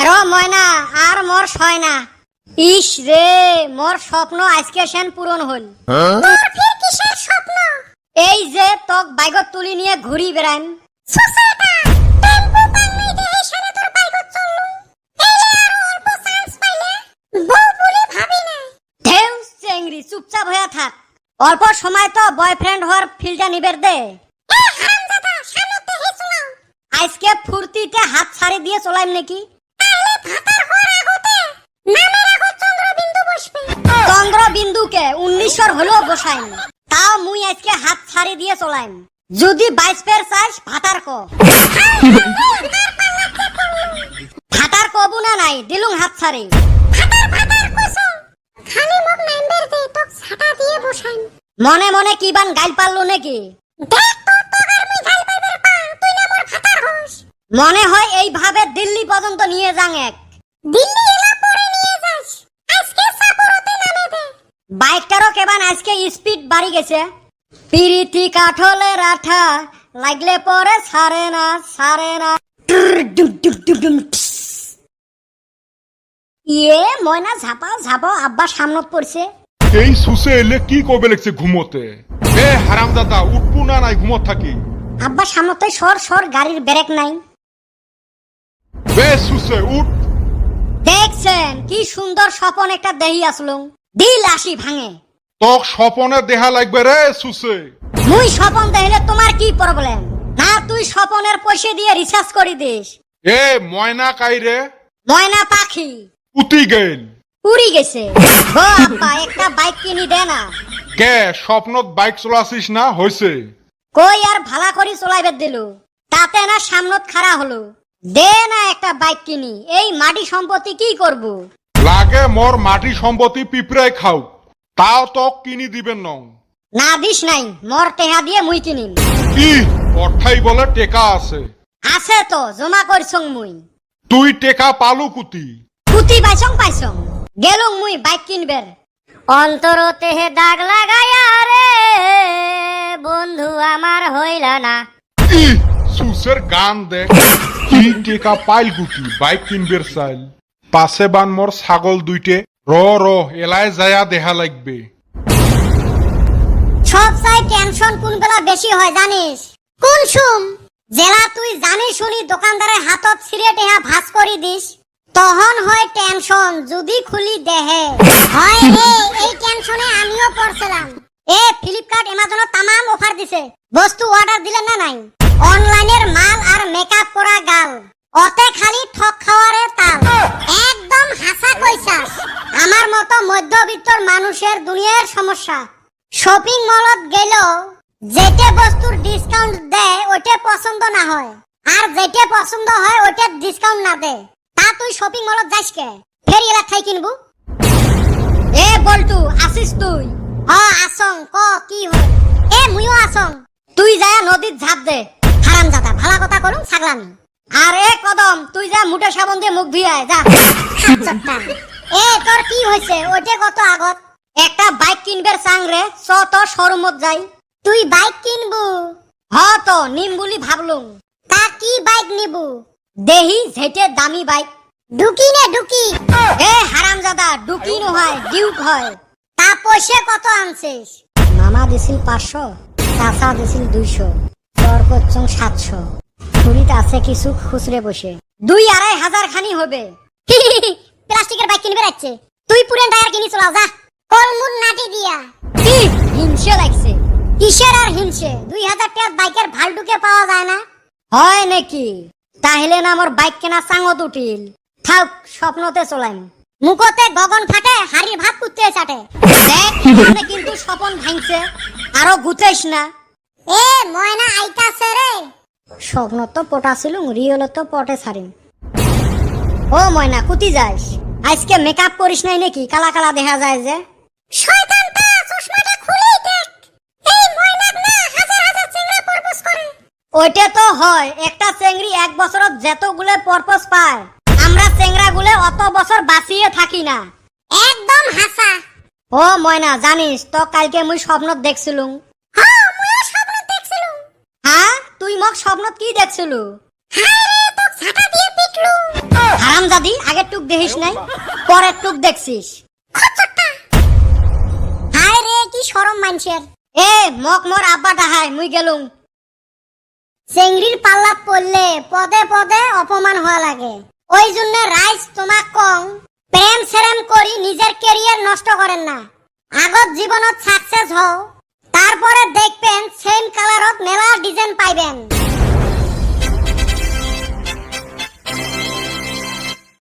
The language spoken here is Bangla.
এরো ময়না আর মোর সয় না। ইস রে, মোর স্বপ্ন আজকে সেন পূরণ হল। তোর ফির কিসের স্বপ্ন? এই যে তক বাইকত তুলি নিয়ে ঘুরি বেড়াইম। সুসেটা টেম্পো পাইলে দেহে সারা তোর বাইকত চললু। এইলে আর অল্প চান্স পাইলে বউ বলে ভাবি না। ঢেউ চেংড়ি চুপচাপ হয়ে থাক। অল্প সময় তো বয়ফ্রেন্ড হওয়ার ফিলটা নিবের দে। এ হারামজাদা সামনে দেহে চলাও। আজকে ফুর্তিতে হাত ছাড়ি দিয়ে চলাইম নাকি? তাহলে ভাতার হওয়ার আগতে নামের আগত চন্দ্রবিন্দু বসবে। চন্দ্রবিন্দুকে 1900 হলেও বসাইম। তাও মুই আজকে হাত ছাড়ি দিয়ে চলাইম। যদি 22 ফের চাইস ভাতার ক। ভাতার কবু না নাই দিলুং হাত ছাড়ি। ভাতার কসম খালি মুখ নাইমবের দে তোক ছাটা দিয়ে বসাইম। মনে মনে কি বান গাইল পারলো নাকি? দেখ তোর তোগার মুই গাল পাইবার পা তুই না মোর ভাতার হোস। মনে হয় এইভাবে দিল্লি পর্যন্ত নিয়ে যাং এক। দিল্লি এলা পরে নিয়ে যাস। আজকে সাপোরতে নামে দে। বাইকটারও কেবান আজকে স্পিড বাড়ি গেছে। পিরিতি কাঠলে রাঠা লাগলে পরে ছাড়ে না ছাড়ে না। ইয়ে ময়না ঝাপাও ঝাপাও আব্বা সামনত পড়ছে। এই সুসে এলে কি কবে লাগছে ঘুমোতে? এ হারামজাদা উঠবো না নাই ঘুমোত থাকি। আব্বা সামনে সর সর গাড়ির ব্রেক নাই। বে সুসে উঠ। দেখছেন কি সুন্দর স্বপন একটা দেহি আসলো। দিল আসি ভাঙে। তক স্বপনে দেহা লাগবে রে সুসে। মুই স্বপন দেখিলে তোমার কি প্রবলেম? না তুই স্বপনের পয়সা দিয়ে রিচার্জ করি দিস। এ ময়না কাইরে ময়না পাখি উতি গেল। উড়ি গেছে। গো আব্বা একটা বাইক কিনি দে না। কে স্বপ্নত বাইক চলাছিস না হইছে? কই আর ভালা করি চলাইবে দিলু, তাতে না সামনত খাড়া হলো। দে না একটা বাইক কিনি। এই মাটি সম্পত্তি কি করব? লাগে মোর মাটি সম্পত্তি পিঁপড়ায় খাও, তাও তক কিনি দিবেন নং। না দিস নাই, মোর টেহা দিয়ে মুই কিনিম। কি অর্থাই বলে টেকা আছে? আছে তো জমা করছং মুই। তুই টেকা পালু কুতি? কুতি পাইছং গেলুং মুই বাইক কিনবের। অন্তরতে হে দাগ লাগাইয়া রে বন্ধু আমার হইলা না। ই সুসের গান দেখ। কি টেকা পাইল গুটি বাইক কিনবের চাইল। পাশে বান মোর ছাগল দুইটে। র এলায় যায়া দেহা লাগবে। সব চাই টেনশন কোন বেলা বেশি হয় জানিস? কোন সুম জেলা তুই জানিস শুনি দোকানদারের হাতত ছিঁড়ে টেহা ভাস করি দিস, তখন হয় টেনশন যদি খুলি দেহে। হয় রে, এই টেনশনে আমিও পড়ছিলাম। এ ফ্লিপকার্ট অ্যামাজনত তামাম অফার দিছে। বস্তু অর্ডার দিলেন না নাই? অনলাইনের মাল আর মেকআপ করা গাল অতে খালি ঠক খাওয়ারে তাল। একদম হাসা কইছাস। আমার মতো মধ্যবিত্তর মানুষের দুনিয়ার সমস্যা। শপিং মলত গেল যেটা বস্তুর ডিসকাউন্ট দেয় ওটা পছন্দ না হয়, আর যেটা পছন্দ হয় ওটা ডিসকাউন্ট না দেয়। তা তুই শপিং মলত যাস কে? ফের এলা খাই কিনবু। এ বল্টু আসিস তুই? হ আসং, ক কি হল? এ মুইও আসং। তুই যা নদীর ঝাঁপ দে। হারামজাদা ভালা কথা করুন ছাগলামি। আর এ কদম তুই যা মুঠে সাবন দিয়ে মুখ ধুই আয় যা। এ তোর কি হইছে? ওইটা কত আগত একটা বাইক কিনবের চাংরে চ তো শোরুমত যাই। তুই বাইক কিনবু? হ তো নিম বলি ভাবলুম। তা কি বাইক নিবু? দেহি যেটে দামি বাইক। ঢুকি নে ঢুকি। এ হারামজাদা ঢুকি নহয় ডিউক হয়। তা পয়সা কত আনছিস? মামা দিছিল 500, চাচা দিছিল 200, তোর করছং 700। ছুরিতে আছে কিছু খুচরে বসে 2-2.5 খানি হবে। প্লাস্টিকের বাইক কিনবে রাখছে। তুই পুরেন টায়ার কিনি চলাও যা। কলমুন নাটি দিয়া। কি হিংসে লাগছে? কিসের আর হিংসে? 2000 টাকার বাইকের ভালডুকে পাওয়া যায় না? হয় নাকি? তাহলে না আমার বাইক কেনা চাঙত উঠিল। থাক স্বপ্নতে চলাইম। মুখতে গগন ফাটে হাড়ির ভাত কুত্তে চাটে। দেখ মানে কিন্তু স্বপন ভাঙছে। আরো গুতেস না। এ ময়না আইতাছে রে। স্বপ্ন তো পটাছিল, রিয়েল তো পটে ছাড়িম। ও ময়না কুতি যাস? আজকে মেকআপ করিস নাই নাকি? কালা কালা দেখা যায় যে। শয়তানটা চশমাটা খুলেই দেখ। এই ময়নাক না হাজার হাজার চেংড়া পরপোজ করে। ওইটা তো হয়, একটা চেংড়ি 1 বছরত যতগুলো পরপোজ পায়, আমরা চেংড়া গুলে অত বছর বাঁচিয়ে থাকি না। একদম হাসা। ও ময়না জানিস তো কালকে মুই স্বপ্নত দেখছিলুম। হ্যাঁ মুইও স্বপ্ন দেখছিলুম। হ্যাঁ তুই মোক স্বপ্নত কি দেখছিলু? হায় রে তোক ছাটা দিয়ে পিটলু। হারাম হারামজাদি, আগের টুক দেখিস নাই, পরের টুক দেখছিস। হায় রে, কি শরম মানুষের। এ মক মোর আব্বা ডাহায়, মুই গেলুম। চেংড়ির পাল্লাত পড়লে পদে পদে অপমান হওয়া লাগে। ওই জন্য রাইস তোমাক কং, প্রেম সেরেম করি নিজের ক্যারিয়ার নষ্ট করেন না। আগত জীবনত সাকসেস হও, তারপরে দেখবেন সেম কালারত মেলা ডিজাইন পাইবেন।